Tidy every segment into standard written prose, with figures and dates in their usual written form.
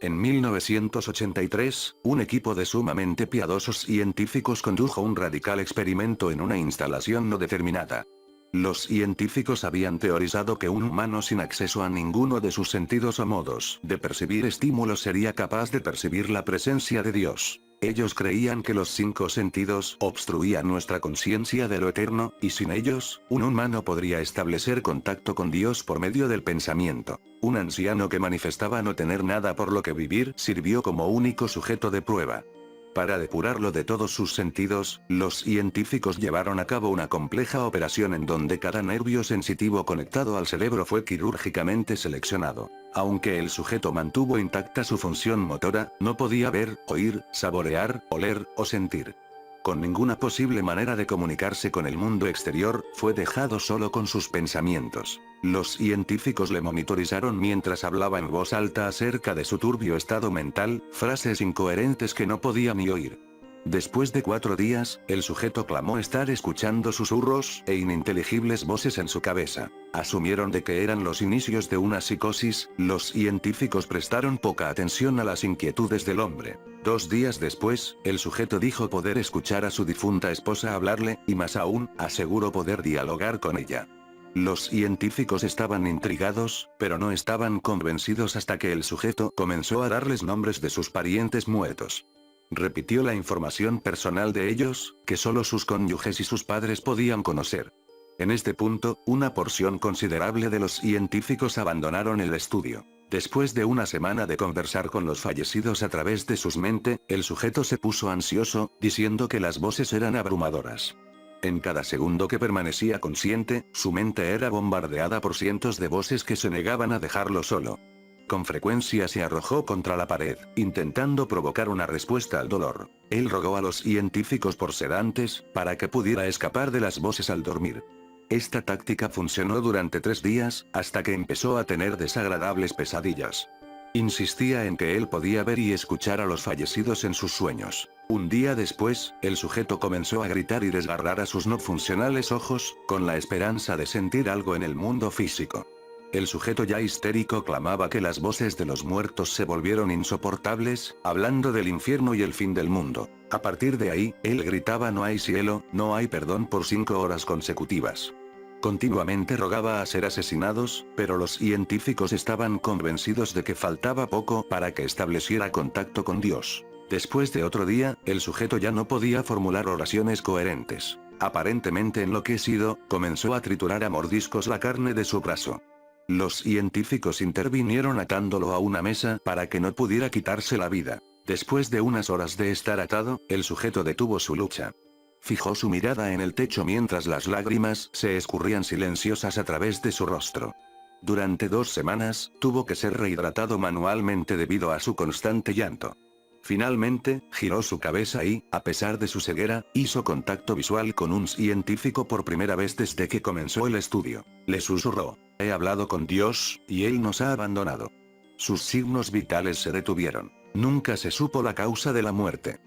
En 1983, un equipo de sumamente piadosos científicos condujo un radical experimento en una instalación no determinada. Los científicos habían teorizado que un humano sin acceso a ninguno de sus sentidos o modos de percibir estímulos sería capaz de percibir la presencia de Dios. Ellos creían que los 5 sentidos obstruían nuestra conciencia de lo eterno, y sin ellos, un humano podría establecer contacto con Dios por medio del pensamiento. Un anciano que manifestaba no tener nada por lo que vivir sirvió como único sujeto de prueba. Para depurarlo de todos sus sentidos, los científicos llevaron a cabo una compleja operación en donde cada nervio sensitivo conectado al cerebro fue quirúrgicamente seleccionado. Aunque el sujeto mantuvo intacta su función motora, no podía ver, oír, saborear, oler o sentir. Con ninguna posible manera de comunicarse con el mundo exterior, fue dejado solo con sus pensamientos. Los científicos le monitorizaron mientras hablaba en voz alta acerca de su turbio estado mental, frases incoherentes que no podía ni oír. Después de 4 días, el sujeto clamó estar escuchando susurros e ininteligibles voces en su cabeza. Asumieron de que eran los inicios de una psicosis. Los científicos prestaron poca atención a las inquietudes del hombre. 2 días después, el sujeto dijo poder escuchar a su difunta esposa hablarle, y más aún, aseguró poder dialogar con ella. Los científicos estaban intrigados, pero no estaban convencidos hasta que el sujeto comenzó a darles nombres de sus parientes muertos. Repitió la información personal de ellos, que solo sus cónyuges y sus padres podían conocer. En este punto, una porción considerable de los científicos abandonaron el estudio. Después de una semana de conversar con los fallecidos a través de sus mentes, el sujeto se puso ansioso, diciendo que las voces eran abrumadoras. En cada segundo que permanecía consciente, su mente era bombardeada por cientos de voces que se negaban a dejarlo solo. Con frecuencia se arrojó contra la pared, intentando provocar una respuesta al dolor. Él rogó a los científicos por sedantes, para que pudiera escapar de las voces al dormir. Esta táctica funcionó durante 3 días, hasta que empezó a tener desagradables pesadillas. Insistía en que él podía ver y escuchar a los fallecidos en sus sueños. Un día después, el sujeto comenzó a gritar y desgarrar a sus no funcionales ojos, con la esperanza de sentir algo en el mundo físico. El sujeto ya histérico clamaba que las voces de los muertos se volvieron insoportables, hablando del infierno y el fin del mundo. A partir de ahí, él gritaba no hay cielo, no hay perdón por 5 horas consecutivas. Continuamente rogaba a ser asesinados, pero los científicos estaban convencidos de que faltaba poco para que estableciera contacto con Dios. Después de otro día, el sujeto ya no podía formular oraciones coherentes. Aparentemente enloquecido, comenzó a triturar a mordiscos la carne de su brazo. Los científicos intervinieron atándolo a una mesa para que no pudiera quitarse la vida. Después de unas horas de estar atado, el sujeto detuvo su lucha. Fijó su mirada en el techo mientras las lágrimas se escurrían silenciosas a través de su rostro. Durante 2 semanas, tuvo que ser rehidratado manualmente debido a su constante llanto. Finalmente, giró su cabeza y, a pesar de su ceguera, hizo contacto visual con un científico por primera vez desde que comenzó el estudio. Le susurró: he hablado con Dios, y Él nos ha abandonado. Sus signos vitales se detuvieron. Nunca se supo la causa de la muerte.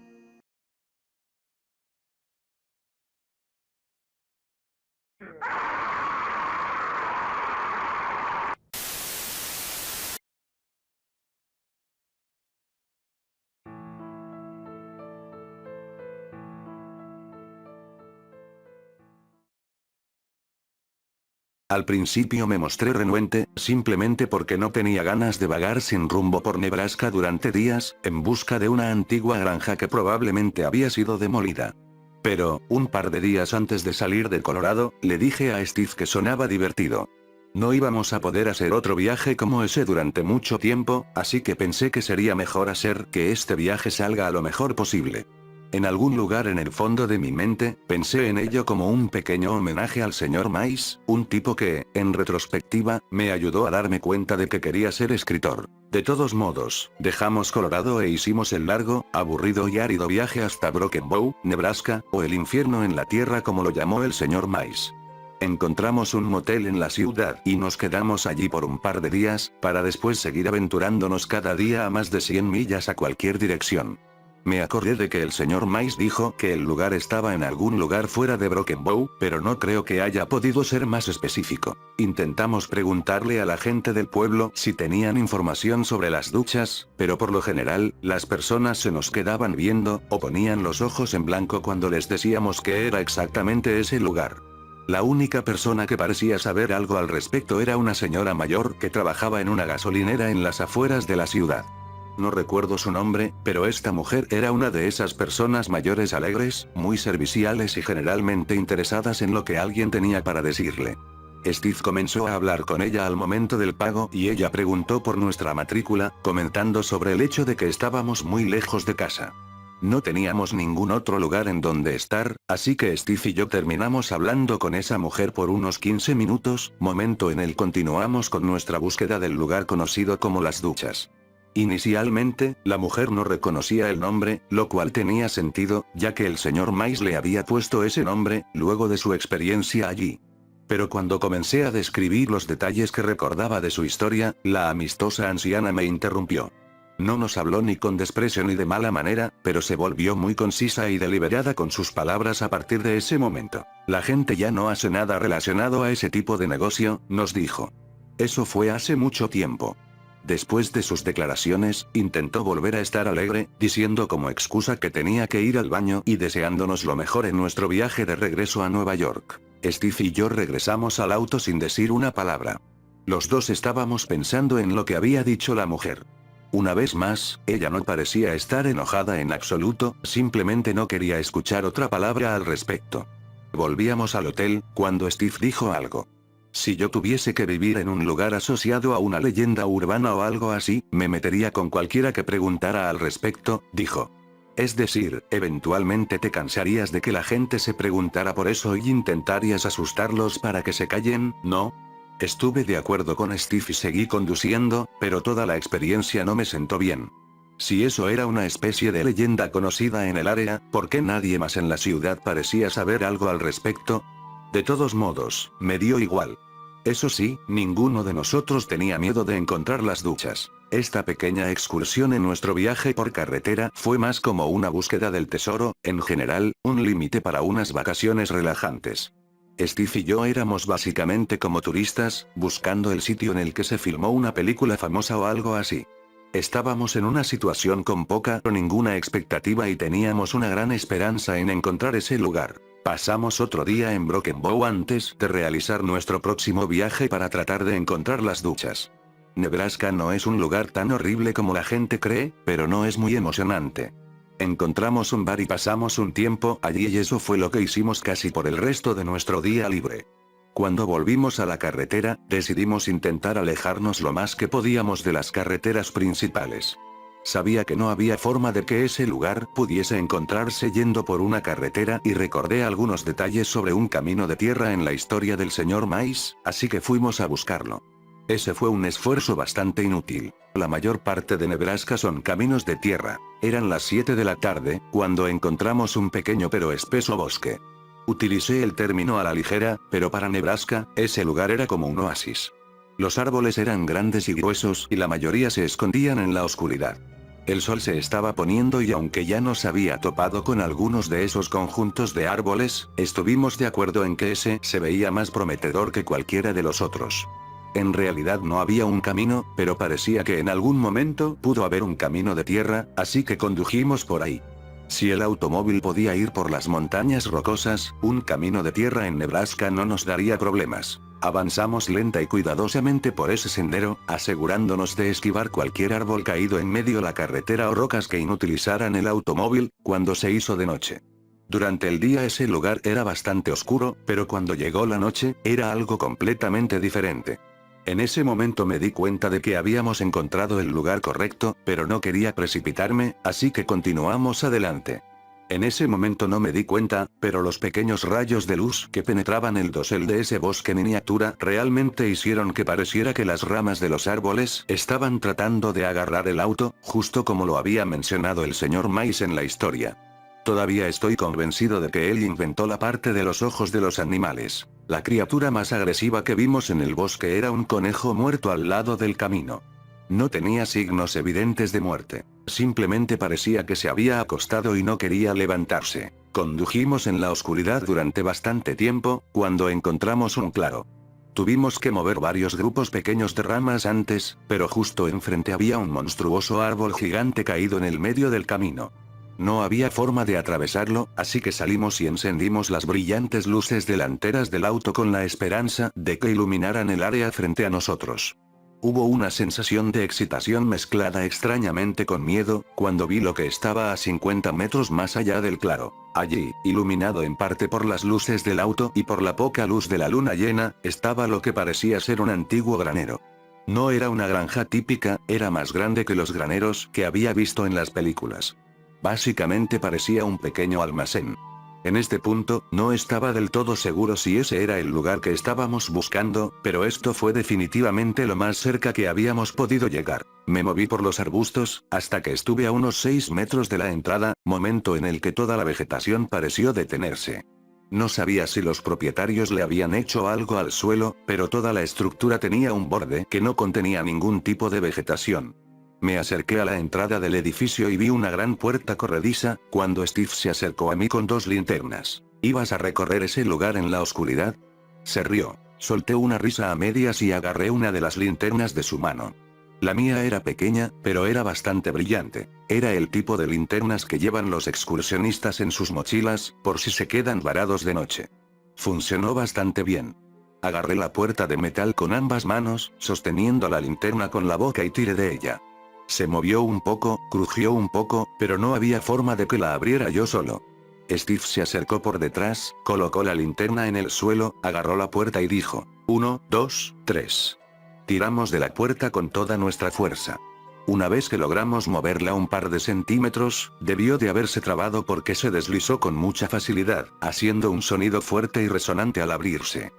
Al principio me mostré renuente, simplemente porque no tenía ganas de vagar sin rumbo por Nebraska durante días, en busca de una antigua granja que probablemente había sido demolida. Pero, un par de días antes de salir de Colorado, le dije a Steve que sonaba divertido. No íbamos a poder hacer otro viaje como ese durante mucho tiempo, así que pensé que sería mejor hacer que este viaje salga a lo mejor posible. En algún lugar en el fondo de mi mente, pensé en ello como un pequeño homenaje al señor Mice, un tipo que, en retrospectiva, me ayudó a darme cuenta de que quería ser escritor. De todos modos, dejamos Colorado e hicimos el largo, aburrido y árido viaje hasta Broken Bow, Nebraska, o el infierno en la tierra como lo llamó el señor Mice. Encontramos un motel en la ciudad y nos quedamos allí por un par de días, para después seguir aventurándonos cada día a más de 100 millas a cualquier dirección. Me acordé de que el señor Mice dijo que el lugar estaba en algún lugar fuera de Broken Bow, pero no creo que haya podido ser más específico. Intentamos preguntarle a la gente del pueblo si tenían información sobre las duchas, pero por lo general, las personas se nos quedaban viendo, o ponían los ojos en blanco cuando les decíamos que era exactamente ese lugar. La única persona que parecía saber algo al respecto era una señora mayor que trabajaba en una gasolinera en las afueras de la ciudad. No recuerdo su nombre, pero esta mujer era una de esas personas mayores alegres, muy serviciales y generalmente interesadas en lo que alguien tenía para decirle. Steve comenzó a hablar con ella al momento del pago y ella preguntó por nuestra matrícula, comentando sobre el hecho de que estábamos muy lejos de casa. No teníamos ningún otro lugar en donde estar, así que Steve y yo terminamos hablando con esa mujer por unos 15 minutos, momento en el que continuamos con nuestra búsqueda del lugar conocido como las duchas. Inicialmente, la mujer no reconocía el nombre, lo cual tenía sentido, ya que el señor Mice le había puesto ese nombre, luego de su experiencia allí. Pero cuando comencé a describir los detalles que recordaba de su historia, la amistosa anciana me interrumpió. No nos habló ni con desprecio ni de mala manera, pero se volvió muy concisa y deliberada con sus palabras a partir de ese momento. La gente ya no hace nada relacionado a ese tipo de negocio, nos dijo. Eso fue hace mucho tiempo. Después de sus declaraciones, intentó volver a estar alegre, diciendo como excusa que tenía que ir al baño y deseándonos lo mejor en nuestro viaje de regreso a Nueva York. Steve y yo regresamos al auto sin decir una palabra. Los dos estábamos pensando en lo que había dicho la mujer. Una vez más, ella no parecía estar enojada en absoluto, simplemente no quería escuchar otra palabra al respecto. Volvíamos al hotel, cuando Steve dijo algo. Si yo tuviese que vivir en un lugar asociado a una leyenda urbana o algo así, me metería con cualquiera que preguntara al respecto, dijo. Es decir, eventualmente te cansarías de que la gente se preguntara por eso y intentarías asustarlos para que se callen, ¿no? Estuve de acuerdo con Steve y seguí conduciendo, pero toda la experiencia no me sentó bien. Si eso era una especie de leyenda conocida en el área, ¿por qué nadie más en la ciudad parecía saber algo al respecto? De todos modos, me dio igual. Eso sí, ninguno de nosotros tenía miedo de encontrar las duchas. Esta pequeña excursión en nuestro viaje por carretera fue más como una búsqueda del tesoro, en general, un límite para unas vacaciones relajantes. Steve y yo éramos básicamente como turistas, buscando el sitio en el que se filmó una película famosa o algo así. Estábamos en una situación con poca o ninguna expectativa y teníamos una gran esperanza en encontrar ese lugar. Pasamos otro día en Broken Bow antes de realizar nuestro próximo viaje para tratar de encontrar las duchas. Nebraska no es un lugar tan horrible como la gente cree, pero no es muy emocionante. Encontramos un bar y pasamos un tiempo allí y eso fue lo que hicimos casi por el resto de nuestro día libre. Cuando volvimos a la carretera, decidimos intentar alejarnos lo más que podíamos de las carreteras principales. Sabía que no había forma de que ese lugar pudiese encontrarse yendo por una carretera y recordé algunos detalles sobre un camino de tierra en la historia del señor Mice, así que fuimos a buscarlo. Ese fue un esfuerzo bastante inútil. La mayor parte de Nebraska son caminos de tierra. Eran las 7 de la tarde, cuando encontramos un pequeño pero espeso bosque. Utilicé el término a la ligera, pero para Nebraska, ese lugar era como un oasis. Los árboles eran grandes y gruesos y la mayoría se escondían en la oscuridad. El sol se estaba poniendo y aunque ya nos había topado con algunos de esos conjuntos de árboles, estuvimos de acuerdo en que ese se veía más prometedor que cualquiera de los otros. En realidad no había un camino, pero parecía que en algún momento pudo haber un camino de tierra, así que condujimos por ahí. Si el automóvil podía ir por las montañas rocosas, un camino de tierra en Nebraska no nos daría problemas. Avanzamos lenta y cuidadosamente por ese sendero, asegurándonos de esquivar cualquier árbol caído en medio de la carretera o rocas que inutilizaran el automóvil, cuando se hizo de noche. Durante el día ese lugar era bastante oscuro, pero cuando llegó la noche, era algo completamente diferente. En ese momento me di cuenta de que habíamos encontrado el lugar correcto, pero no quería precipitarme, así que continuamos adelante. En ese momento no me di cuenta, pero los pequeños rayos de luz que penetraban el dosel de ese bosque miniatura realmente hicieron que pareciera que las ramas de los árboles estaban tratando de agarrar el auto, justo como lo había mencionado el señor Mice en la historia. Todavía estoy convencido de que él inventó la parte de los ojos de los animales. La criatura más agresiva que vimos en el bosque era un conejo muerto al lado del camino. No tenía signos evidentes de muerte. Simplemente parecía que se había acostado y no quería levantarse. Condujimos en la oscuridad durante bastante tiempo, cuando encontramos un claro. Tuvimos que mover varios grupos pequeños de ramas antes, pero justo enfrente había un monstruoso árbol gigante caído en el medio del camino. No había forma de atravesarlo, así que salimos y encendimos las brillantes luces delanteras del auto con la esperanza de que iluminaran el área frente a nosotros. Hubo una sensación de excitación mezclada extrañamente con miedo, cuando vi lo que estaba a 50 metros más allá del claro. Allí, iluminado en parte por las luces del auto y por la poca luz de la luna llena, estaba lo que parecía ser un antiguo granero. No era una granja típica, era más grande que los graneros que había visto en las películas. Básicamente parecía un pequeño almacén. En este punto, no estaba del todo seguro si ese era el lugar que estábamos buscando, pero esto fue definitivamente lo más cerca que habíamos podido llegar. Me moví por los arbustos, hasta que estuve a unos 6 metros de la entrada, momento en el que toda la vegetación pareció detenerse. No sabía si los propietarios le habían hecho algo al suelo, pero toda la estructura tenía un borde que no contenía ningún tipo de vegetación. Me acerqué a la entrada del edificio y vi una gran puerta corrediza, cuando Steve se acercó a mí con 2 linternas. ¿Ibas a recorrer ese lugar en la oscuridad? Se rió. Solté una risa a medias y agarré una de las linternas de su mano. La mía era pequeña, pero era bastante brillante. Era el tipo de linternas que llevan los excursionistas en sus mochilas, por si se quedan varados de noche. Funcionó bastante bien. Agarré la puerta de metal con ambas manos, sosteniendo la linterna con la boca y tiré de ella. Se movió un poco, crujió un poco, pero no había forma de que la abriera yo solo. Steve se acercó por detrás, colocó la linterna en el suelo, agarró la puerta y dijo, 1, 2, 3. Tiramos de la puerta con toda nuestra fuerza. Una vez que logramos moverla un par de centímetros, debió de haberse trabado porque se deslizó con mucha facilidad, haciendo un sonido fuerte y resonante al abrirse.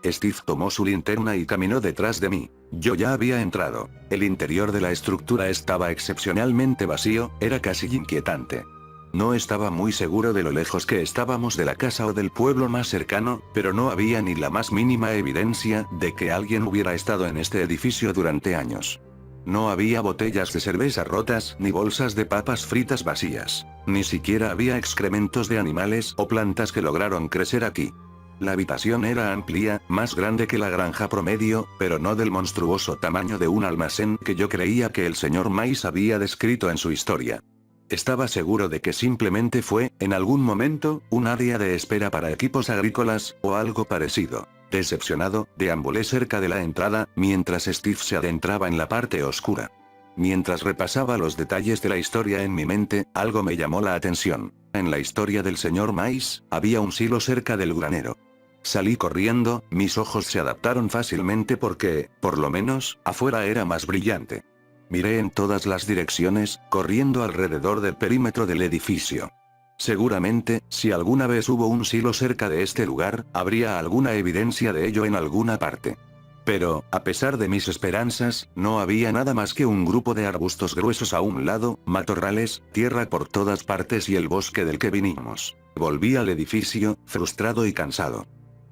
Steve tomó su linterna y caminó detrás de mí. Yo ya había entrado. El interior de la estructura estaba excepcionalmente vacío, era casi inquietante. No estaba muy seguro de lo lejos que estábamos de la casa o del pueblo más cercano, pero no había ni la más mínima evidencia de que alguien hubiera estado en este edificio durante años. No había botellas de cerveza rotas ni bolsas de papas fritas vacías. Ni siquiera había excrementos de animales o plantas que lograron crecer aquí. La habitación era amplia, más grande que la granja promedio, pero no del monstruoso tamaño de un almacén que yo creía que el señor Mice había descrito en su historia. Estaba seguro de que simplemente fue, en algún momento, un área de espera para equipos agrícolas, o algo parecido. Decepcionado, deambulé cerca de la entrada, mientras Steve se adentraba en la parte oscura. Mientras repasaba los detalles de la historia en mi mente, algo me llamó la atención. En la historia del señor Mice, había un silo cerca del granero. Salí corriendo, mis ojos se adaptaron fácilmente porque, por lo menos, afuera era más brillante. Miré en todas las direcciones, corriendo alrededor del perímetro del edificio. Seguramente, si alguna vez hubo un silo cerca de este lugar, habría alguna evidencia de ello en alguna parte. Pero, a pesar de mis esperanzas, no había nada más que un grupo de arbustos gruesos a un lado, matorrales, tierra por todas partes y el bosque del que vinimos. Volví al edificio, frustrado y cansado.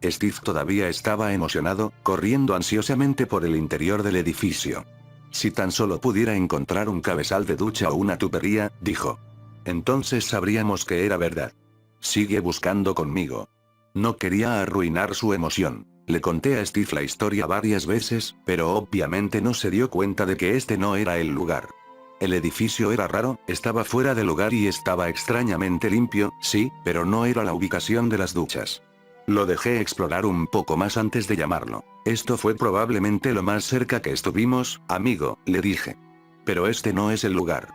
Steve todavía estaba emocionado, corriendo ansiosamente por el interior del edificio. Si tan solo pudiera encontrar un cabezal de ducha o una tubería, dijo. Entonces sabríamos que era verdad. Sigue buscando conmigo. No quería arruinar su emoción. Le conté a Steve la historia varias veces, pero obviamente no se dio cuenta de que este no era el lugar. El edificio era raro, estaba fuera de lugar y estaba extrañamente limpio, sí, pero no era la ubicación de las duchas. Lo dejé explorar un poco más antes de llamarlo. Esto fue probablemente lo más cerca que estuvimos, amigo, le dije. Pero este no es el lugar.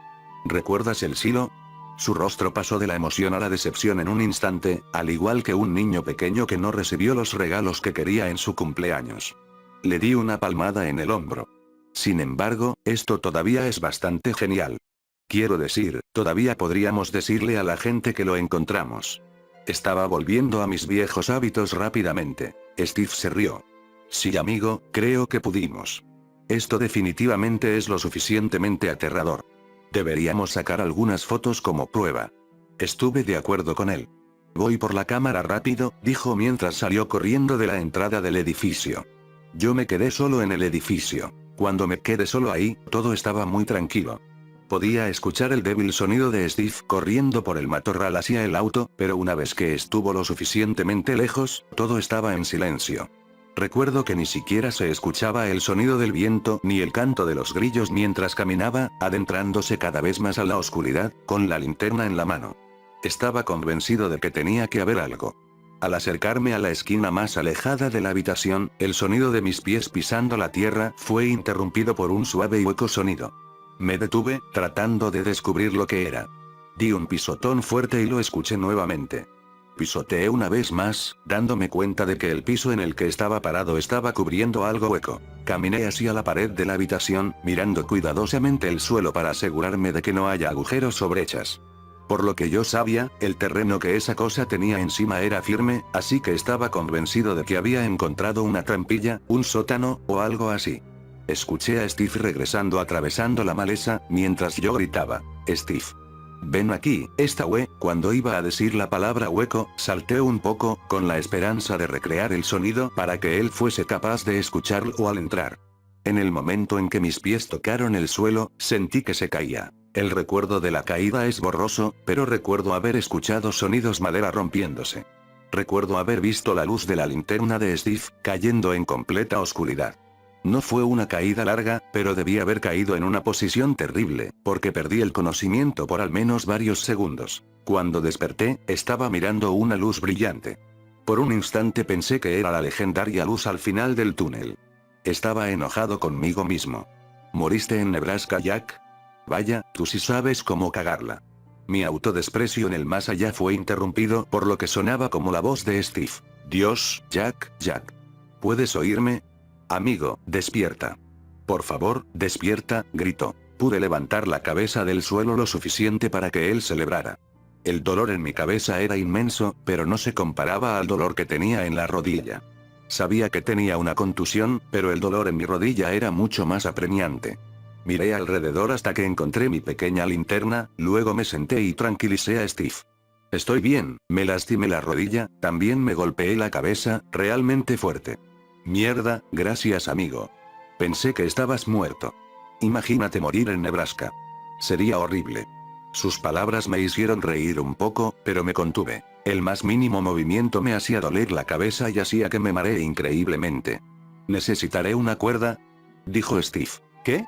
¿Recuerdas el silo? Su rostro pasó de la emoción a la decepción en un instante, al igual que un niño pequeño que no recibió los regalos que quería en su cumpleaños. Le di una palmada en el hombro. Sin embargo, esto todavía es bastante genial. Quiero decir, todavía podríamos decirle a la gente que lo encontramos. Estaba volviendo a mis viejos hábitos rápidamente. Steve se rió. Sí, amigo, creo que pudimos. Esto definitivamente es lo suficientemente aterrador. Deberíamos sacar algunas fotos como prueba. Estuve de acuerdo con él. Voy por la cámara rápido, dijo mientras salió corriendo de la entrada del edificio. Yo me quedé solo en el edificio. Cuando me quedé solo ahí, todo estaba muy tranquilo. Podía escuchar el débil sonido de Steve corriendo por el matorral hacia el auto, pero una vez que estuvo lo suficientemente lejos, todo estaba en silencio. Recuerdo que ni siquiera se escuchaba el sonido del viento ni el canto de los grillos mientras caminaba, adentrándose cada vez más a la oscuridad, con la linterna en la mano. Estaba convencido de que tenía que haber algo. Al acercarme a la esquina más alejada de la habitación, el sonido de mis pies pisando la tierra fue interrumpido por un suave y hueco sonido. Me detuve, tratando de descubrir lo que era. Di un pisotón fuerte y lo escuché nuevamente. Pisoteé una vez más, dándome cuenta de que el piso en el que estaba parado estaba cubriendo algo hueco. Caminé hacia la pared de la habitación, mirando cuidadosamente el suelo para asegurarme de que no haya agujeros o brechas. Por lo que yo sabía, el terreno que esa cosa tenía encima era firme, así que estaba convencido de que había encontrado una trampilla, un sótano, o algo así. Escuché a Steve regresando atravesando la maleza, mientras yo gritaba, «Steve. Ven aquí, esta hue». Cuando iba a decir la palabra hueco, salté un poco, con la esperanza de recrear el sonido para que él fuese capaz de escucharlo al entrar. En el momento en que mis pies tocaron el suelo, sentí que se caía. El recuerdo de la caída es borroso, pero recuerdo haber escuchado sonidos madera rompiéndose. Recuerdo haber visto la luz de la linterna de Steve, cayendo en completa oscuridad. No fue una caída larga, pero debí haber caído en una posición terrible, porque perdí el conocimiento por al menos varios segundos. Cuando desperté, estaba mirando una luz brillante. Por un instante pensé que era la legendaria luz al final del túnel. Estaba enojado conmigo mismo. ¿Moriste en Nebraska, Jack? Vaya, tú sí sabes cómo cagarla. Mi autodesprecio en el más allá fue interrumpido por lo que sonaba como la voz de Steve. Dios, Jack, Jack. ¿Puedes oírme? Amigo, despierta. Por favor, despierta, gritó. Pude levantar la cabeza del suelo lo suficiente para que él celebrara. El dolor en mi cabeza era inmenso, pero no se comparaba al dolor que tenía en la rodilla. Sabía que tenía una contusión, pero el dolor en mi rodilla era mucho más apremiante. Miré alrededor hasta que encontré mi pequeña linterna, luego me senté y tranquilicé a Steve. Estoy bien, me lastimé la rodilla, también me golpeé la cabeza, realmente fuerte. Mierda, gracias amigo. Pensé que estabas muerto. Imagínate morir en Nebraska. Sería horrible. Sus palabras me hicieron reír un poco, pero me contuve. El más mínimo movimiento me hacía doler la cabeza y hacía que me mareé increíblemente. «Necesitaré una cuerda», dijo Steve. «¿Qué?»,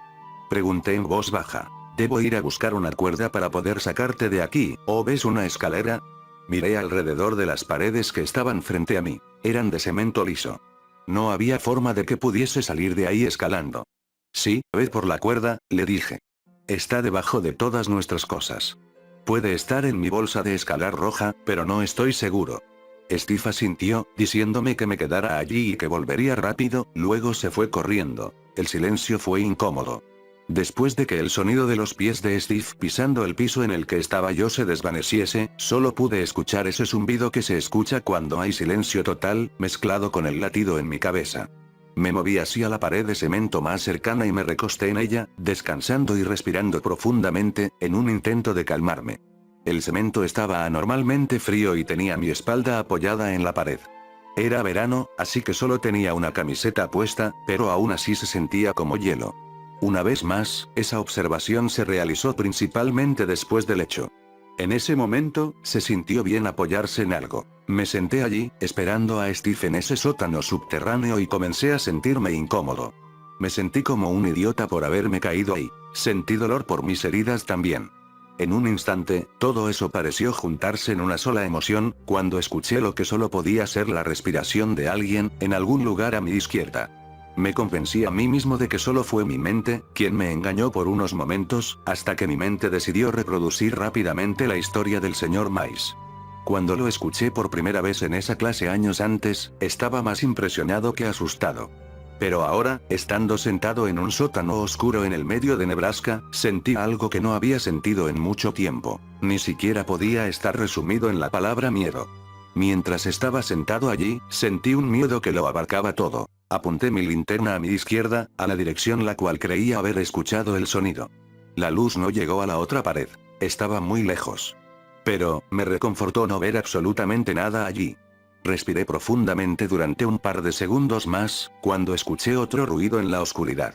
pregunté en voz baja. «Debo ir a buscar una cuerda para poder sacarte de aquí, ¿o ves una escalera?». Miré alrededor de las paredes que estaban frente a mí. Eran de cemento liso. No había forma de que pudiese salir de ahí escalando. «Sí, ve por la cuerda», le dije. «Está debajo de todas nuestras cosas. Puede estar en mi bolsa de escalar roja, pero no estoy seguro». Steve asintió, diciéndome que me quedara allí y que volvería rápido, luego se fue corriendo. El silencio fue incómodo. Después de que el sonido de los pies de Steve pisando el piso en el que estaba yo se desvaneciese, solo pude escuchar ese zumbido que se escucha cuando hay silencio total, mezclado con el latido en mi cabeza. Me moví hacia la pared de cemento más cercana y me recosté en ella, descansando y respirando profundamente, en un intento de calmarme. El cemento estaba anormalmente frío y tenía mi espalda apoyada en la pared. Era verano, así que solo tenía una camiseta puesta, pero aún así se sentía como hielo. Una vez más, esa observación se realizó principalmente después del hecho. En ese momento, se sintió bien apoyarse en algo. Me senté allí, esperando a Steve en ese sótano subterráneo y comencé a sentirme incómodo. Me sentí como un idiota por haberme caído ahí. Sentí dolor por mis heridas también. En un instante, todo eso pareció juntarse en una sola emoción, cuando escuché lo que solo podía ser la respiración de alguien, en algún lugar a mi izquierda. Me convencí a mí mismo de que solo fue mi mente, quien me engañó por unos momentos, hasta que mi mente decidió reproducir rápidamente la historia del señor Mice. Cuando lo escuché por primera vez en esa clase años antes, estaba más impresionado que asustado. Pero ahora, estando sentado en un sótano oscuro en el medio de Nebraska, sentí algo que no había sentido en mucho tiempo. Ni siquiera podía estar resumido en la palabra miedo. Mientras estaba sentado allí, sentí un miedo que lo abarcaba todo. Apunté mi linterna a mi izquierda, a la dirección la cual creía haber escuchado el sonido. La luz no llegó a la otra pared. Estaba muy lejos. Pero, me reconfortó no ver absolutamente nada allí. Respiré profundamente durante un par de segundos más, cuando escuché otro ruido en la oscuridad.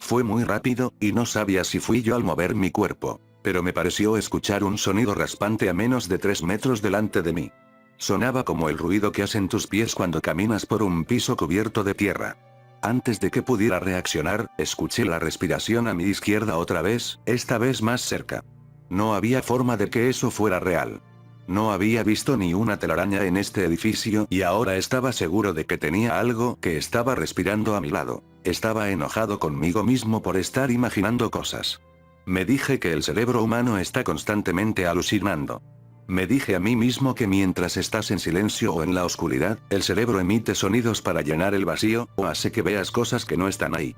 Fue muy rápido, y no sabía si fui yo al mover mi cuerpo, pero me pareció escuchar un sonido raspante a menos de 3 metros delante de mí. Sonaba como el ruido que hacen tus pies cuando caminas por un piso cubierto de tierra. Antes de que pudiera reaccionar, escuché la respiración a mi izquierda otra vez, esta vez más cerca. No había forma de que eso fuera real. No había visto ni una telaraña en este edificio y ahora estaba seguro de que tenía algo que estaba respirando a mi lado. Estaba enojado conmigo mismo por estar imaginando cosas. Me dije que el cerebro humano está constantemente alucinando. Me dije a mí mismo que mientras estás en silencio o en la oscuridad, el cerebro emite sonidos para llenar el vacío, o hace que veas cosas que no están ahí.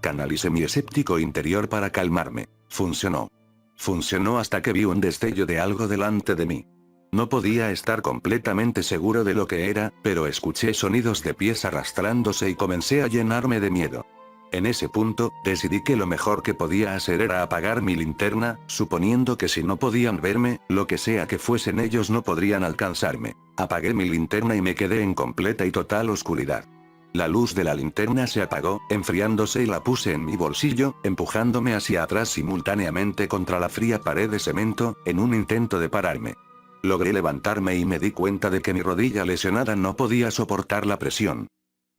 Canalicé mi escéptico interior para calmarme. Funcionó. Funcionó hasta que vi un destello de algo delante de mí. No podía estar completamente seguro de lo que era, pero escuché sonidos de pies arrastrándose y comencé a llenarme de miedo. En ese punto, decidí que lo mejor que podía hacer era apagar mi linterna, suponiendo que si no podían verme, lo que sea que fuesen ellos no podrían alcanzarme. Apagué mi linterna y me quedé en completa y total oscuridad. La luz de la linterna se apagó, enfriándose y la puse en mi bolsillo, empujándome hacia atrás simultáneamente contra la fría pared de cemento, en un intento de pararme. Logré levantarme y me di cuenta de que mi rodilla lesionada no podía soportar la presión.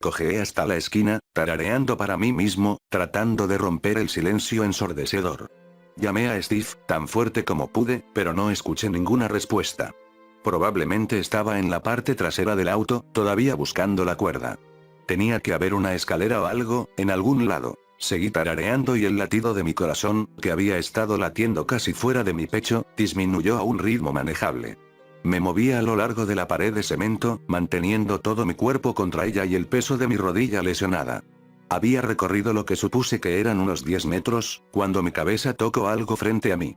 Cojeé hasta la esquina, tarareando para mí mismo, tratando de romper el silencio ensordecedor. Llamé a Steve, tan fuerte como pude, pero no escuché ninguna respuesta. Probablemente estaba en la parte trasera del auto, todavía buscando la cuerda. Tenía que haber una escalera o algo, en algún lado. Seguí tarareando y el latido de mi corazón, que había estado latiendo casi fuera de mi pecho, disminuyó a un ritmo manejable. Me movía a lo largo de la pared de cemento, manteniendo todo mi cuerpo contra ella y el peso de mi rodilla lesionada. Había recorrido lo que supuse que eran unos 10 metros, cuando mi cabeza tocó algo frente a mí.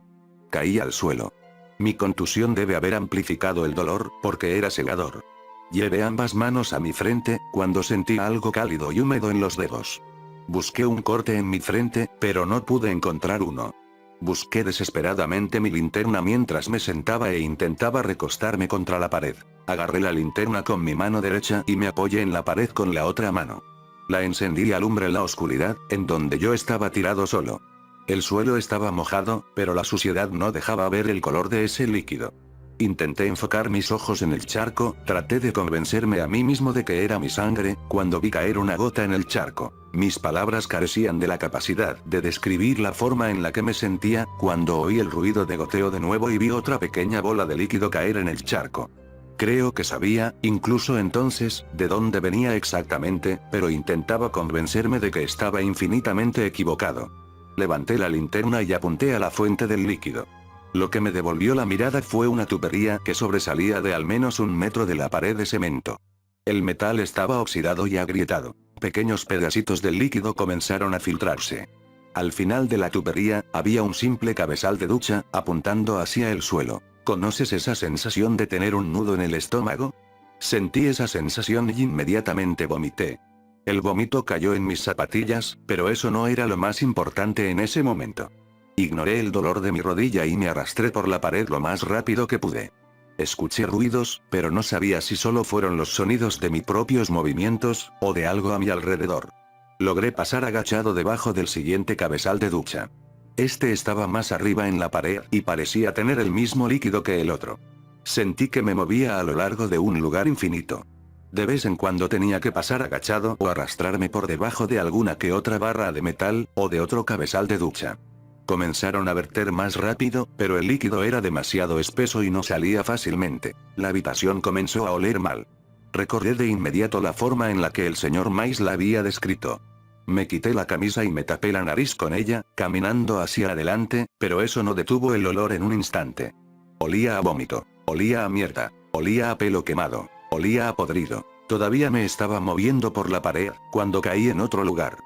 Caí al suelo. Mi contusión debe haber amplificado el dolor, porque era cegador. Llevé ambas manos a mi frente, cuando sentí algo cálido y húmedo en los dedos. Busqué un corte en mi frente, pero no pude encontrar uno. Busqué desesperadamente mi linterna mientras me sentaba e intentaba recostarme contra la pared. Agarré la linterna con mi mano derecha y me apoyé en la pared con la otra mano. La encendí y alumbré la oscuridad, en donde yo estaba tirado solo. El suelo estaba mojado, pero la suciedad no dejaba ver el color de ese líquido. Intenté enfocar mis ojos en el charco, traté de convencerme a mí mismo de que era mi sangre, cuando vi caer una gota en el charco. Mis palabras carecían de la capacidad de describir la forma en la que me sentía, cuando oí el ruido de goteo de nuevo y vi otra pequeña bola de líquido caer en el charco. Creo que sabía, incluso entonces, de dónde venía exactamente, pero intentaba convencerme de que estaba infinitamente equivocado. Levanté la linterna y apunté a la fuente del líquido. Lo que me devolvió la mirada fue una tubería que sobresalía de al menos 1 metro de la pared de cemento. El metal estaba oxidado y agrietado. Pequeños pedacitos del líquido comenzaron a filtrarse. Al final de la tubería, había un simple cabezal de ducha, apuntando hacia el suelo. ¿Conoces esa sensación de tener un nudo en el estómago? Sentí esa sensación y inmediatamente vomité. El vómito cayó en mis zapatillas, pero eso no era lo más importante en ese momento. Ignoré el dolor de mi rodilla y me arrastré por la pared lo más rápido que pude. Escuché ruidos, pero no sabía si solo fueron los sonidos de mis propios movimientos, o de algo a mi alrededor. Logré pasar agachado debajo del siguiente cabezal de ducha. Este estaba más arriba en la pared, y parecía tener el mismo líquido que el otro. Sentí que me movía a lo largo de un lugar infinito. De vez en cuando tenía que pasar agachado o arrastrarme por debajo de alguna que otra barra de metal, o de otro cabezal de ducha. Comenzaron a verter más rápido, pero el líquido era demasiado espeso y no salía fácilmente. La habitación comenzó a oler mal. Recordé de inmediato la forma en la que el señor Miles la había descrito. Me quité la camisa y me tapé la nariz con ella, caminando hacia adelante, pero eso no detuvo el olor en un instante. Olía a vómito, olía a mierda, olía a pelo quemado, olía a podrido. Todavía me estaba moviendo por la pared, cuando caí en otro lugar.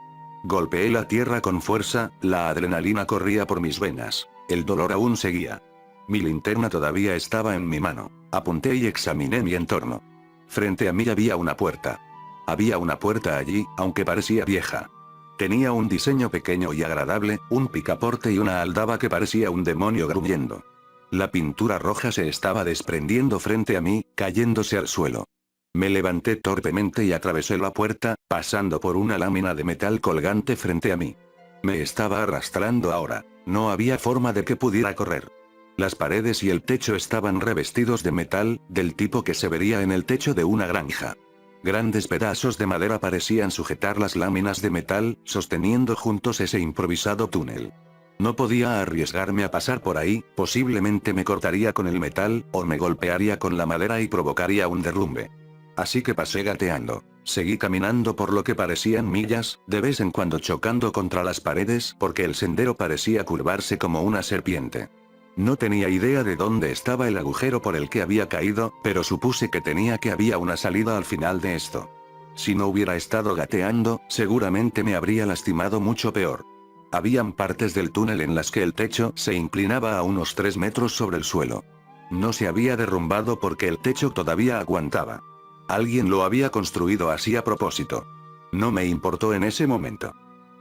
Golpeé la tierra con fuerza, la adrenalina corría por mis venas. El dolor aún seguía. Mi linterna todavía estaba en mi mano. Apunté y examiné mi entorno. Frente a mí había una puerta. Había una puerta allí, aunque parecía vieja. Tenía un diseño pequeño y agradable, un picaporte y una aldaba que parecía un demonio gruñendo. La pintura roja se estaba desprendiendo frente a mí, cayéndose al suelo. Me levanté torpemente y atravesé la puerta, pasando por una lámina de metal colgante frente a mí. Me estaba arrastrando ahora. No había forma de que pudiera correr. Las paredes y el techo estaban revestidos de metal, del tipo que se vería en el techo de una granja. Grandes pedazos de madera parecían sujetar las láminas de metal, sosteniendo juntos ese improvisado túnel. No podía arriesgarme a pasar por ahí, posiblemente me cortaría con el metal, o me golpearía con la madera y provocaría un derrumbe. Así que pasé gateando. Seguí caminando por lo que parecían millas, de vez en cuando chocando contra las paredes porque el sendero parecía curvarse como una serpiente. No tenía idea de dónde estaba el agujero por el que había caído, pero supuse que había una salida al final de esto. Si no hubiera estado gateando, seguramente me habría lastimado mucho peor. Habían partes del túnel en las que el techo se inclinaba a unos 3 metros sobre el suelo. No se había derrumbado porque el techo todavía aguantaba. Alguien lo había construido así a propósito. No me importó en ese momento.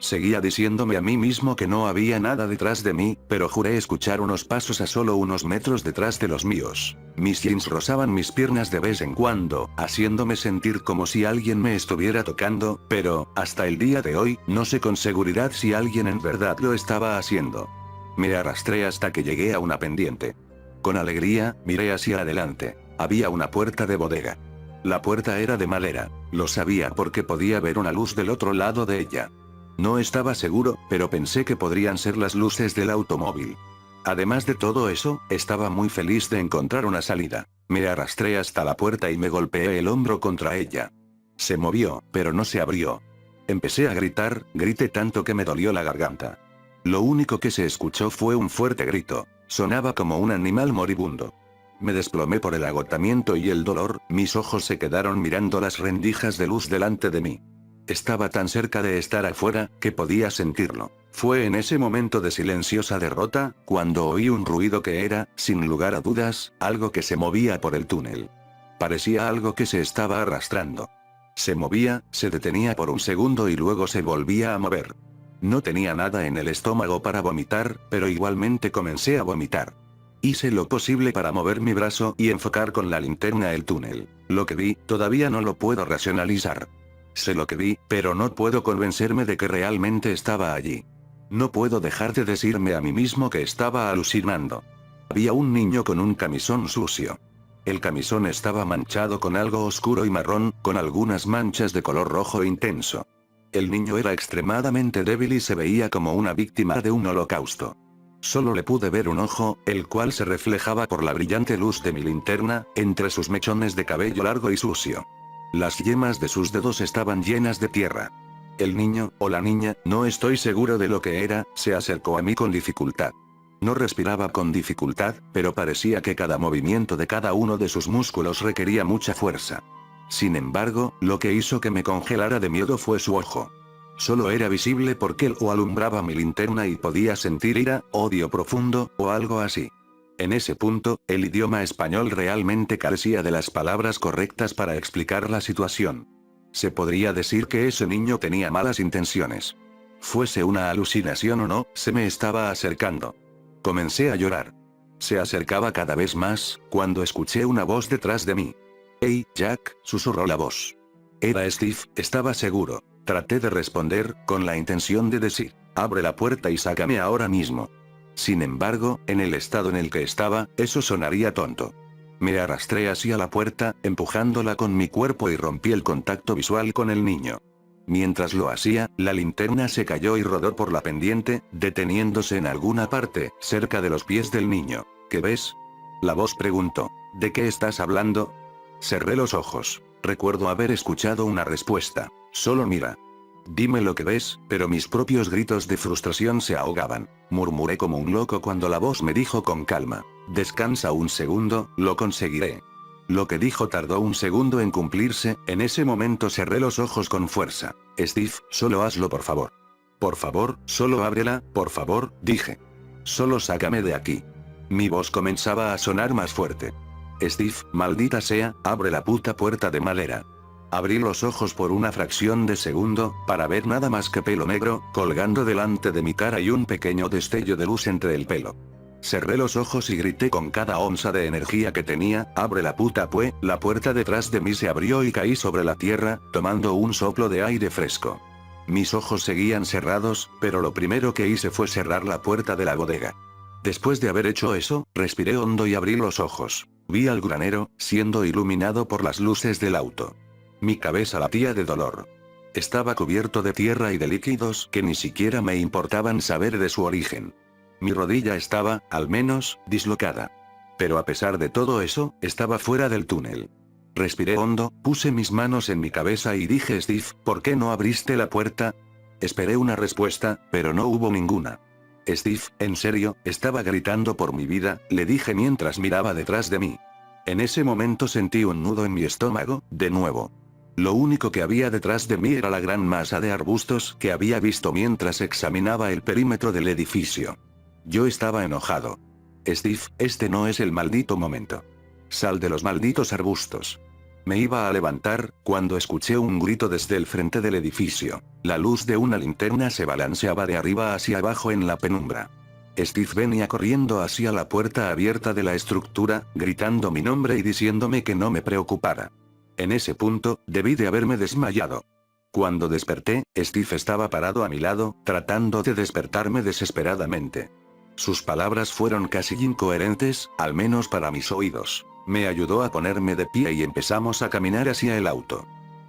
Seguía diciéndome a mí mismo que no había nada detrás de mí, pero juré escuchar unos pasos a solo unos metros detrás de los míos. Mis jeans rozaban mis piernas de vez en cuando, haciéndome sentir como si alguien me estuviera tocando, pero, hasta el día de hoy, no sé con seguridad si alguien en verdad lo estaba haciendo. Me arrastré hasta que llegué a una pendiente. Con alegría, miré hacia adelante. Había una puerta de bodega. La puerta era de madera. Lo sabía porque podía ver una luz del otro lado de ella. No estaba seguro, pero pensé que podrían ser las luces del automóvil. Además de todo eso, estaba muy feliz de encontrar una salida. Me arrastré hasta la puerta y me golpeé el hombro contra ella. Se movió, pero no se abrió. Empecé a gritar, grité tanto que me dolió la garganta. Lo único que se escuchó fue un fuerte grito. Sonaba como un animal moribundo. Me desplomé por el agotamiento y el dolor, mis ojos se quedaron mirando las rendijas de luz delante de mí. Estaba tan cerca de estar afuera, que podía sentirlo. Fue en ese momento de silenciosa derrota, cuando oí un ruido que era, sin lugar a dudas, algo que se movía por el túnel. Parecía algo que se estaba arrastrando. Se movía, se detenía por un segundo y luego se volvía a mover. No tenía nada en el estómago para vomitar, pero igualmente comencé a vomitar. Hice lo posible para mover mi brazo y enfocar con la linterna el túnel. Lo que vi, todavía no lo puedo racionalizar. Sé lo que vi, pero no puedo convencerme de que realmente estaba allí. No puedo dejar de decirme a mí mismo que estaba alucinando. Había un niño con un camisón sucio. El camisón estaba manchado con algo oscuro y marrón, con algunas manchas de color rojo intenso. El niño era extremadamente débil y se veía como una víctima de un holocausto. Solo le pude ver un ojo, el cual se reflejaba por la brillante luz de mi linterna, entre sus mechones de cabello largo y sucio. Las yemas de sus dedos estaban llenas de tierra. El niño, o la niña, no estoy seguro de lo que era, se acercó a mí con dificultad. No respiraba con dificultad, pero parecía que cada movimiento de cada uno de sus músculos requería mucha fuerza. Sin embargo, lo que hizo que me congelara de miedo fue su ojo. Solo era visible porque él o alumbraba mi linterna y podía sentir ira, odio profundo, o algo así. En ese punto, el idioma español realmente carecía de las palabras correctas para explicar la situación. Se podría decir que ese niño tenía malas intenciones. Fuese una alucinación o no, se me estaba acercando. Comencé a llorar. Se acercaba cada vez más, cuando escuché una voz detrás de mí. «Hey, Jack», susurró la voz. Era Steve, estaba seguro. Traté de responder, con la intención de decir, «Abre la puerta y sácame ahora mismo». Sin embargo, en el estado en el que estaba, eso sonaría tonto. Me arrastré hacia la puerta, empujándola con mi cuerpo y rompí el contacto visual con el niño. Mientras lo hacía, la linterna se cayó y rodó por la pendiente, deteniéndose en alguna parte, cerca de los pies del niño. ¿Qué ves? La voz preguntó. ¿De qué estás hablando? Cerré los ojos. Recuerdo haber escuchado una respuesta. Solo mira. Dime lo que ves, pero mis propios gritos de frustración se ahogaban. Murmuré como un loco cuando la voz me dijo con calma. Descansa un segundo, lo conseguiré. Lo que dijo tardó un segundo en cumplirse, en ese momento cerré los ojos con fuerza. Steve, solo hazlo por favor. Por favor, solo ábrela, por favor, dije. Solo sácame de aquí. Mi voz comenzaba a sonar más fuerte. Steve, maldita sea, abre la puta puerta de madera. Abrí los ojos por una fracción de segundo, para ver nada más que pelo negro, colgando delante de mi cara y un pequeño destello de luz entre el pelo. Cerré los ojos y grité con cada onza de energía que tenía, abre la puta la puerta detrás de mí se abrió y caí sobre la tierra, tomando un soplo de aire fresco. Mis ojos seguían cerrados, pero lo primero que hice fue cerrar la puerta de la bodega. Después de haber hecho eso, respiré hondo y abrí los ojos. Vi al granero, siendo iluminado por las luces del auto. Mi cabeza latía de dolor. Estaba cubierto de tierra y de líquidos que ni siquiera me importaban saber de su origen. Mi rodilla estaba, al menos, dislocada. Pero a pesar de todo eso, estaba fuera del túnel. Respiré hondo, puse mis manos en mi cabeza y dije: Steve, ¿por qué no abriste la puerta? Esperé una respuesta, pero no hubo ninguna. Steve, en serio, estaba gritando por mi vida, le dije mientras miraba detrás de mí. En ese momento sentí un nudo en mi estómago, de nuevo. Lo único que había detrás de mí era la gran masa de arbustos que había visto mientras examinaba el perímetro del edificio. Yo estaba enojado. Steve, este no es el maldito momento. Sal de los malditos arbustos. Me iba a levantar, cuando escuché un grito desde el frente del edificio. La luz de una linterna se balanceaba de arriba hacia abajo en la penumbra. Steve venía corriendo hacia la puerta abierta de la estructura, gritando mi nombre y diciéndome que no me preocupara. En ese punto, debí de haberme desmayado. Cuando desperté, Steve estaba parado a mi lado, tratando de despertarme desesperadamente. Sus palabras fueron casi incoherentes, al menos para mis oídos. Me ayudó a ponerme de pie y empezamos a caminar hacia el auto.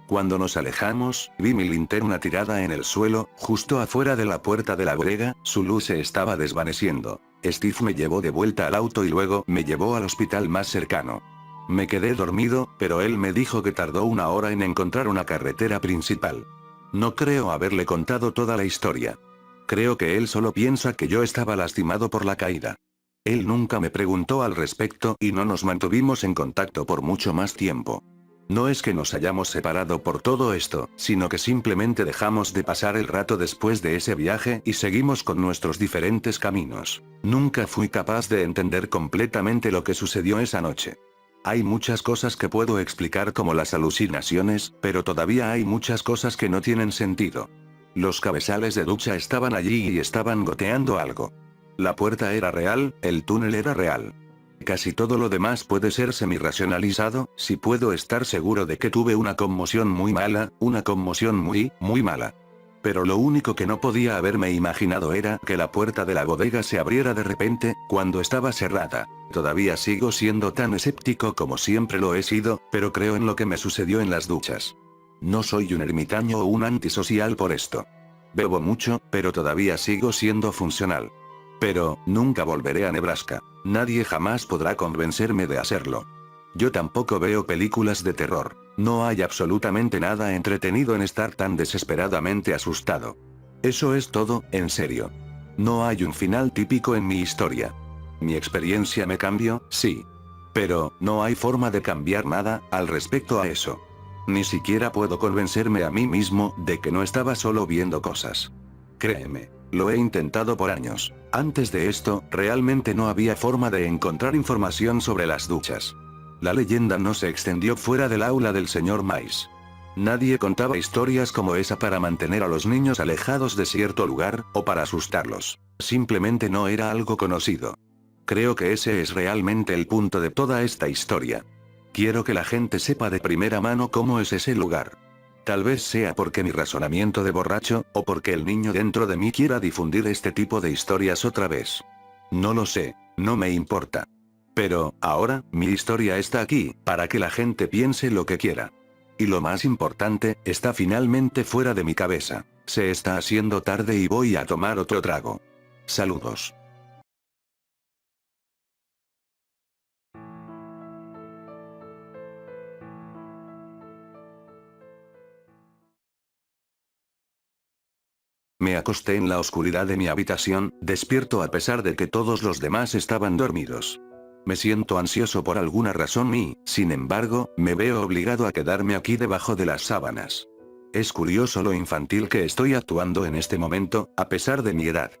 Cuando nos alejamos, vi mi linterna tirada en el suelo, justo afuera de la puerta de la bodega, su luz se estaba desvaneciendo. Steve me llevó de vuelta al auto y luego me llevó al hospital más cercano. Me quedé dormido, pero él me dijo que tardó 1 hora en encontrar una carretera principal. No creo haberle contado toda la historia. Creo que él solo piensa que yo estaba lastimado por la caída. Él nunca me preguntó al respecto y no nos mantuvimos en contacto por mucho más tiempo. No es que nos hayamos separado por todo esto, sino que simplemente dejamos de pasar el rato después de ese viaje y seguimos con nuestros diferentes caminos. Nunca fui capaz de entender completamente lo que sucedió esa noche. Hay muchas cosas que puedo explicar como las alucinaciones, pero todavía hay muchas cosas que no tienen sentido. Los cabezales de ducha estaban allí y estaban goteando algo. La puerta era real, el túnel era real. Casi todo lo demás puede ser semi-racionalizado, si puedo estar seguro de que tuve una conmoción muy mala, una conmoción muy mala. Pero lo único que no podía haberme imaginado era que la puerta de la bodega se abriera de repente, cuando estaba cerrada. Todavía sigo siendo tan escéptico como siempre lo he sido, pero creo en lo que me sucedió en las duchas. No soy un ermitaño o un antisocial por esto. Bebo mucho, pero todavía sigo siendo funcional. Pero, nunca volveré a Nebraska. Nadie jamás podrá convencerme de hacerlo. Yo tampoco veo películas de terror. No hay absolutamente nada entretenido en estar tan desesperadamente asustado. Eso es todo, en serio. No hay un final típico en mi historia. Mi experiencia me cambió, sí. Pero, no hay forma de cambiar nada, al respecto a eso. Ni siquiera puedo convencerme a mí mismo de que no estaba solo viendo cosas. Créeme, lo he intentado por años. Antes de esto, realmente no había forma de encontrar información sobre las duchas. La leyenda no se extendió fuera del aula del señor Mice. Nadie contaba historias como esa para mantener a los niños alejados de cierto lugar, o para asustarlos. Simplemente no era algo conocido. Creo que ese es realmente el punto de toda esta historia. Quiero que la gente sepa de primera mano cómo es ese lugar. Tal vez sea porque mi razonamiento de borracho, o porque el niño dentro de mí quiera difundir este tipo de historias otra vez. No lo sé, no me importa. Pero, ahora, mi historia está aquí, para que la gente piense lo que quiera. Y lo más importante, está finalmente fuera de mi cabeza. Se está haciendo tarde y voy a tomar otro trago. Saludos. Me acosté en la oscuridad de mi habitación, despierto a pesar de que todos los demás estaban dormidos. Me siento ansioso por alguna razón y, sin embargo, me veo obligado a quedarme aquí debajo de las sábanas. Es curioso lo infantil que estoy actuando en este momento, a pesar de mi edad.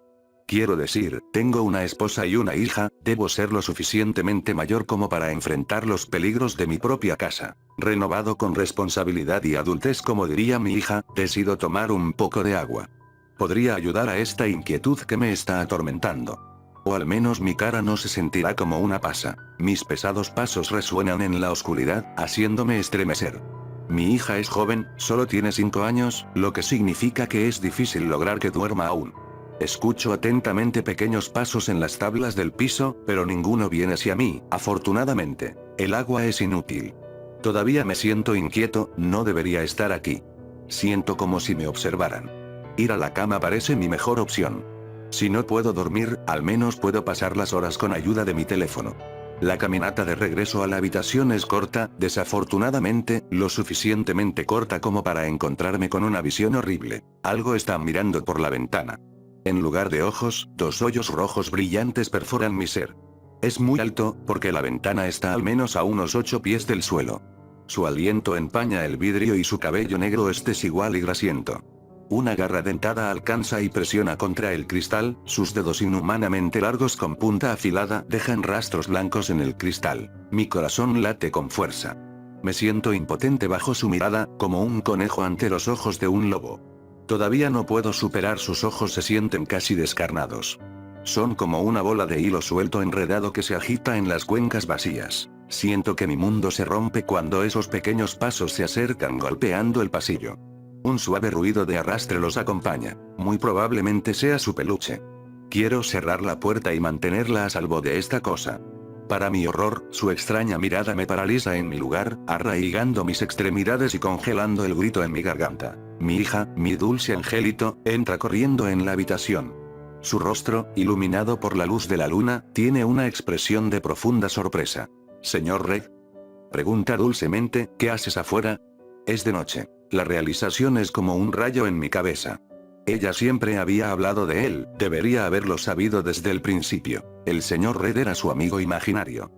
Quiero decir, tengo una esposa y una hija, debo ser lo suficientemente mayor como para enfrentar los peligros de mi propia casa. Renovado con responsabilidad y adultez, como diría mi hija, decido tomar un poco de agua. Podría ayudar a esta inquietud que me está atormentando. O al menos mi cara no se sentirá como una pasa. Mis pesados pasos resuenan en la oscuridad, haciéndome estremecer. Mi hija es joven, solo tiene 5 años, lo que significa que es difícil lograr que duerma aún. Escucho atentamente pequeños pasos en las tablas del piso, pero ninguno viene hacia mí, afortunadamente. El agua es inútil. Todavía me siento inquieto, no debería estar aquí. Siento como si me observaran. Ir a la cama parece mi mejor opción. Si no puedo dormir, al menos puedo pasar las horas con ayuda de mi teléfono. La caminata de regreso a la habitación es corta, desafortunadamente, lo suficientemente corta como para encontrarme con una visión horrible. Algo está mirando por la ventana. En lugar de ojos, 2 hoyos rojos brillantes perforan mi ser. Es muy alto, porque la ventana está al menos a unos 8 pies del suelo. Su aliento empaña el vidrio y su cabello negro es desigual y grasiento. Una garra dentada alcanza y presiona contra el cristal, sus dedos inhumanamente largos con punta afilada dejan rastros blancos en el cristal. Mi corazón late con fuerza. Me siento impotente bajo su mirada, como un conejo ante los ojos de un lobo. Todavía no puedo superar sus ojos, se sienten casi descarnados. Son como una bola de hilo suelto enredado que se agita en las cuencas vacías. Siento que mi mundo se rompe cuando esos pequeños pasos se acercan golpeando el pasillo. Un suave ruido de arrastre los acompaña, muy probablemente sea su peluche. Quiero cerrar la puerta y mantenerla a salvo de esta cosa. Para mi horror, su extraña mirada me paraliza en mi lugar, arraigando mis extremidades y congelando el grito en mi garganta. Mi hija, mi dulce angelito, entra corriendo en la habitación. Su rostro, iluminado por la luz de la luna, tiene una expresión de profunda sorpresa. «Señor Red», pregunta dulcemente, «¿qué haces afuera?» Es de noche. La realización es como un rayo en mi cabeza. Ella siempre había hablado de él, debería haberlo sabido desde el principio. El señor Red era su amigo imaginario.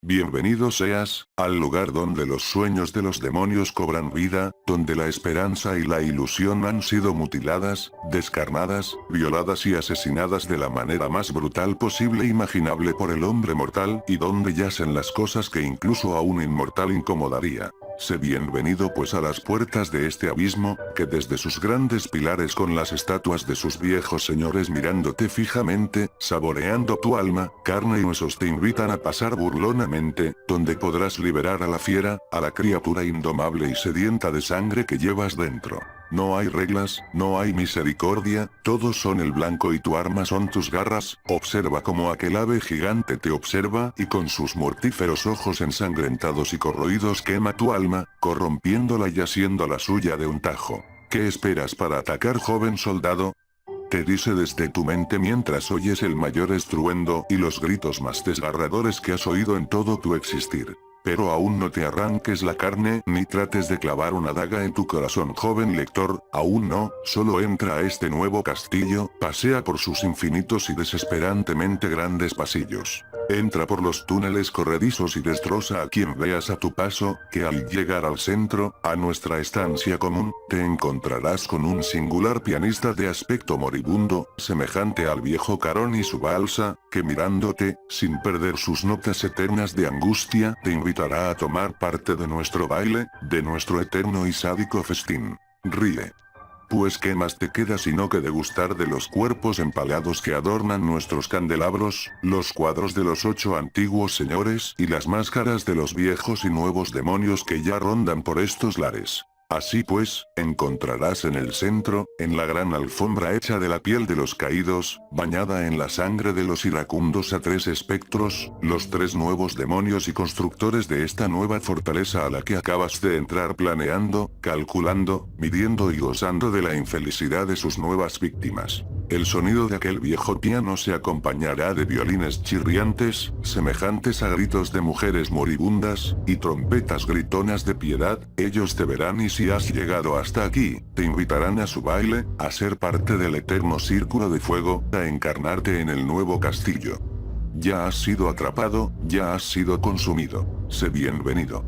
Bienvenido seas, al lugar donde los sueños de los demonios cobran vida, donde la esperanza y la ilusión han sido mutiladas, descarnadas, violadas y asesinadas de la manera más brutal posible e imaginable por el hombre mortal, y donde yacen las cosas que incluso a un inmortal incomodaría. Sé bienvenido pues a las puertas de este abismo, que desde sus grandes pilares con las estatuas de sus viejos señores mirándote fijamente, saboreando tu alma, carne y huesos te invitan a pasar burlonamente, donde podrás liberar a la fiera, a la criatura indomable y sedienta de sangre que llevas dentro. No hay reglas, no hay misericordia, todos son el blanco y tu arma son tus garras, observa como aquel ave gigante te observa y con sus mortíferos ojos ensangrentados y corroídos quema tu alma, corrompiéndola y haciéndola suya de un tajo. ¿Qué esperas para atacar, joven soldado? Te dice desde tu mente mientras oyes el mayor estruendo y los gritos más desgarradores que has oído en todo tu existir. Pero aún no te arranques la carne ni trates de clavar una daga en tu corazón, joven lector, aún no, solo entra a este nuevo castillo, pasea por sus infinitos y desesperantemente grandes pasillos. Entra por los túneles corredizos y destroza a quien veas a tu paso, que al llegar al centro, a nuestra estancia común, te encontrarás con un singular pianista de aspecto moribundo, semejante al viejo Carón y su balsa, que mirándote, sin perder sus notas eternas de angustia, te invitará a tomar parte de nuestro baile, de nuestro eterno y sádico festín. Ríe. Pues qué más te queda sino que degustar de los cuerpos empalados que adornan nuestros candelabros, los cuadros de los 8 antiguos señores y las máscaras de los viejos y nuevos demonios que ya rondan por estos lares. Así pues, encontrarás en el centro, en la gran alfombra hecha de la piel de los caídos, bañada en la sangre de los iracundos a 3 espectros, los 3 nuevos demonios y constructores de esta nueva fortaleza a la que acabas de entrar planeando, calculando, midiendo y gozando de la infelicidad de sus nuevas víctimas. El sonido de aquel viejo piano se acompañará de violines chirriantes, semejantes a gritos de mujeres moribundas, y trompetas gritonas de piedad. Ellos te verán y si has llegado hasta aquí, te invitarán a su baile, a ser parte del eterno círculo de fuego, a encarnarte en el nuevo castillo. Ya has sido atrapado, ya has sido consumido. Sé bienvenido.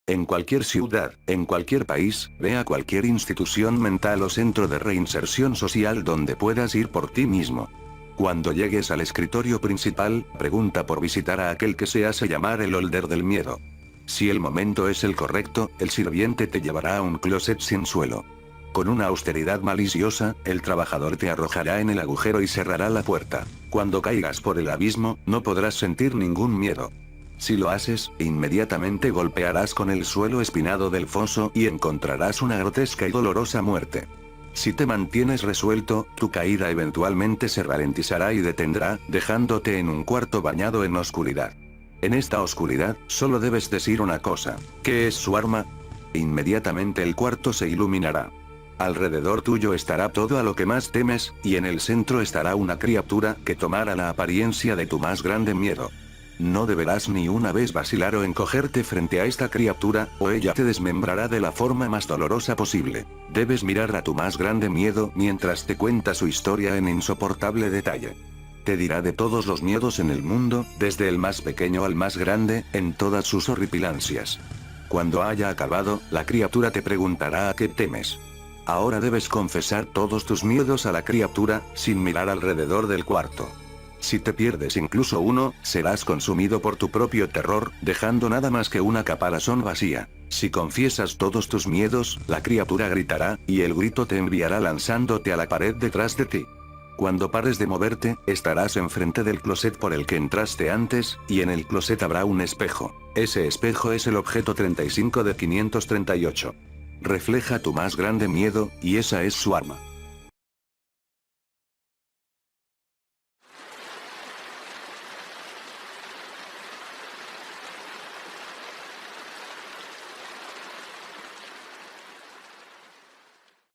En cualquier ciudad, en cualquier país, ve a cualquier institución mental o centro de reinserción social donde puedas ir por ti mismo. Cuando llegues al escritorio principal, pregunta por visitar a aquel que se hace llamar el holder del miedo. Si el momento es el correcto, el sirviente te llevará a un closet sin suelo. Con una austeridad maliciosa, el trabajador te arrojará en el agujero y cerrará la puerta. Cuando caigas por el abismo, no podrás sentir ningún miedo. Si lo haces, inmediatamente golpearás con el suelo espinado del foso y encontrarás una grotesca y dolorosa muerte. Si te mantienes resuelto, tu caída eventualmente se ralentizará y detendrá, dejándote en un cuarto bañado en oscuridad. En esta oscuridad, solo debes decir una cosa: ¿qué es su arma? Inmediatamente el cuarto se iluminará. Alrededor tuyo estará todo a lo que más temes, y en el centro estará una criatura que tomará la apariencia de tu más grande miedo. No deberás ni una vez vacilar o encogerte frente a esta criatura, o ella te desmembrará de la forma más dolorosa posible. Debes mirar a tu más grande miedo mientras te cuenta su historia en insoportable detalle. Te dirá de todos los miedos en el mundo, desde el más pequeño al más grande, en todas sus horripilancias. Cuando haya acabado, la criatura te preguntará a qué temes. Ahora debes confesar todos tus miedos a la criatura, sin mirar alrededor del cuarto. Si te pierdes incluso uno, serás consumido por tu propio terror, dejando nada más que una caparazón vacía. Si confiesas todos tus miedos, la criatura gritará, y el grito te enviará lanzándote a la pared detrás de ti. Cuando pares de moverte, estarás enfrente del closet por el que entraste antes, y en el closet habrá un espejo. Ese espejo es el objeto 35 de 538. Refleja tu más grande miedo, y esa es su arma.